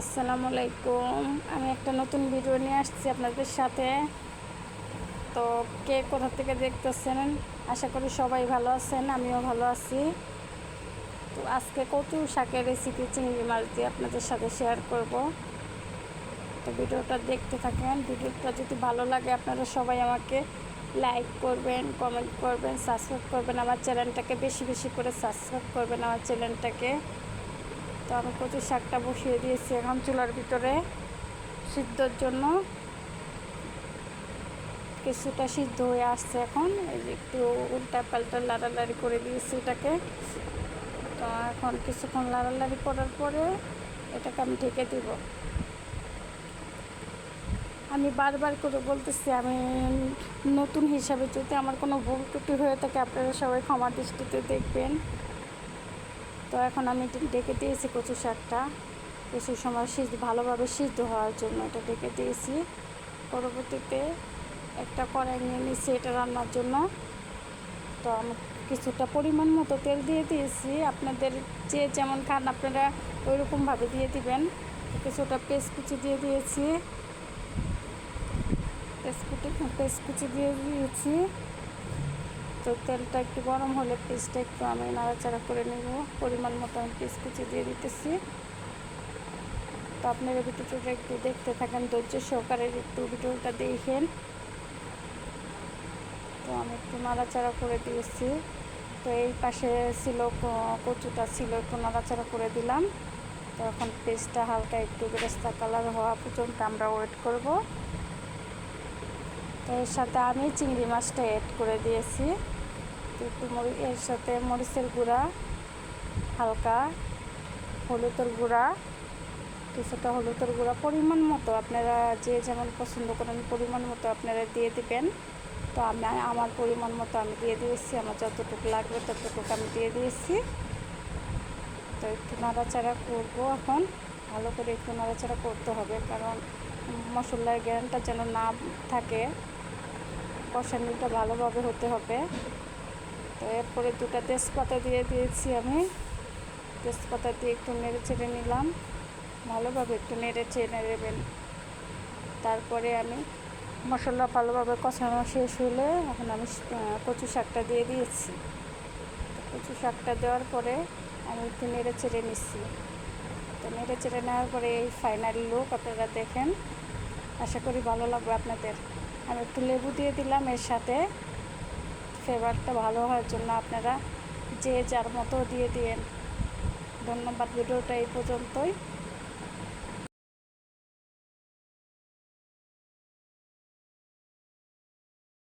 আসসালামু আলাইকুম। আমি একটা নতুন ভিডিও নিয়ে আসছি আপনাদের সাথে। তো কে কোথা থেকে দেখতেছেন, আশা করি সবাই ভালো আছেন, আমিও ভালো আছি। তো আজকে কচু শাকের রেসিপি চিংড়ি মাছ দিয়ে আপনাদের সাথে শেয়ার করব। তো ভিডিওটা দেখতে থাকেন। ভিডিওটা যদি ভালো লাগে আপনারা সবাই আমাকে লাইক করবেন, কমেন্ট করবেন, সাবস্ক্রাইব করবেন। আমার চ্যানেলটাকে বেশি বেশি করে সাবস্ক্রাইব করবেন আমার চ্যানেলটাকে। তো আমি কচু শাকটা বসিয়ে দিয়েছি এখন চুলার ভিতরে সিদ্ধর জন্য। কিছুটা সিদ্ধ হয়ে আসছে এখন, এই যে একটু উল্টা পাল্টা লাড়ালাড়ি করে দিয়েছি এটাকে। তো এখন কিছুক্ষণ লাড়ালাড়ি করার পরে এটাকে আমি ঢেকে দিব। আমি বারবার করে বলতেছি, আমি নতুন হিসাবে যদি আমার কোনো ভুল ত্রুটি হয়ে থাকে আপনারা সবাই ক্ষমা দৃষ্টিতে দেখবেন। তো এখন আমি ঢেকে দিয়েছি কচু শাকটা কিছু সময় ভালোভাবে সিদ্ধ হওয়ার জন্য এটা ঢেকে দিয়েছি। পরবর্তীতে একটা কড়াই নিয়ে নিচ্ছি এটা রান্নার জন্য। তো আমি কিছুটা পরিমাণ মতো তেল দিয়ে দিয়েছি, আপনাদের যে যেমন খান আপনারা ওই রকমভাবে দিয়ে দিবেন। কিছুটা পেস্ট কুচি দিয়ে দিয়েছি, পেস্ট কুচি দিয়ে দিয়েছি। তো তেলটা একটু গরম হলে পেস্টটা একটু আমি নাড়াচাড়া করে নেব। পরিমাণ মতো আমি পেস্ট কুচি দিয়ে দিতেছি। তো আপনারা ভিডিওটা একটু দেখতে থাকেন, ধৈর্য সহকারে একটু ভিডিওটা দেখেন। তো আমি একটু নাড়াচাড়া করে দিয়েছি। তো এই পাশে ছিল কচুটা ছিল, একটু নাড়াচাড়া করে দিলাম। তো এখন পেস্টটা হালকা একটু বেরেস্তা কালার হওয়া পর্যন্ত আমরা ওয়েট করব। তো এর সাথে আমি চিংড়ি মাছটা অ্যাড করে দিয়েছি। তো একটু এর সাথে মরিচের গুঁড়া, হালকা হলুদের গুঁড়া, কিছুটা হলুদের গুঁড়া পরিমাণ মতো আপনারা যে যেমন পছন্দ করেন পরিমাণ মতো আপনারা দিয়ে দেবেন। তো আমি আমার পরিমাণ মতো আমি দিয়ে দিয়েছি, আমার যতটুকু লাগবে ততটুকু আমি দিয়ে দিয়েছি। তো একটু নাড়াচাড়া করবো এখন, ভালো করে একটু নাড়াচাড়া করতে হবে, কারণ মশলার গ্যারানটা যেন না থাকে, কষানিটা ভালোভাবে হতে হবে। তো এরপরে দুটো তেজপাতা দিয়ে দিয়েছি আমি। তেজপাতা দিয়ে একটু নেড়ে চেড়ে নিলাম, ভালোভাবে একটু নেড়ে চেড়ে নেবেন। তারপরে আমি মশলা ভালোভাবে কষানো শেষ হলে এখন আমি কচু শাকটা দিয়ে দিয়েছি। কচু শাকটা দেওয়ার পরে আমি একটু নেড়ে চেড়ে নিচ্ছি। তো নেড়ে চেড়ে নেওয়ার পরে এই ফাইনাল লুক আপনারা দেখেন, আশা করি ভালো লাগবে আপনাদের। আমি একটু লেবু দিয়ে দিলাম এর সাথে, ফ্লেভারটা ভালো হওয়ার জন্য আপনারা যে যার মতো দিয়ে দিন। ধন্যবাদ, ভিডিওটা এই পর্যন্তই।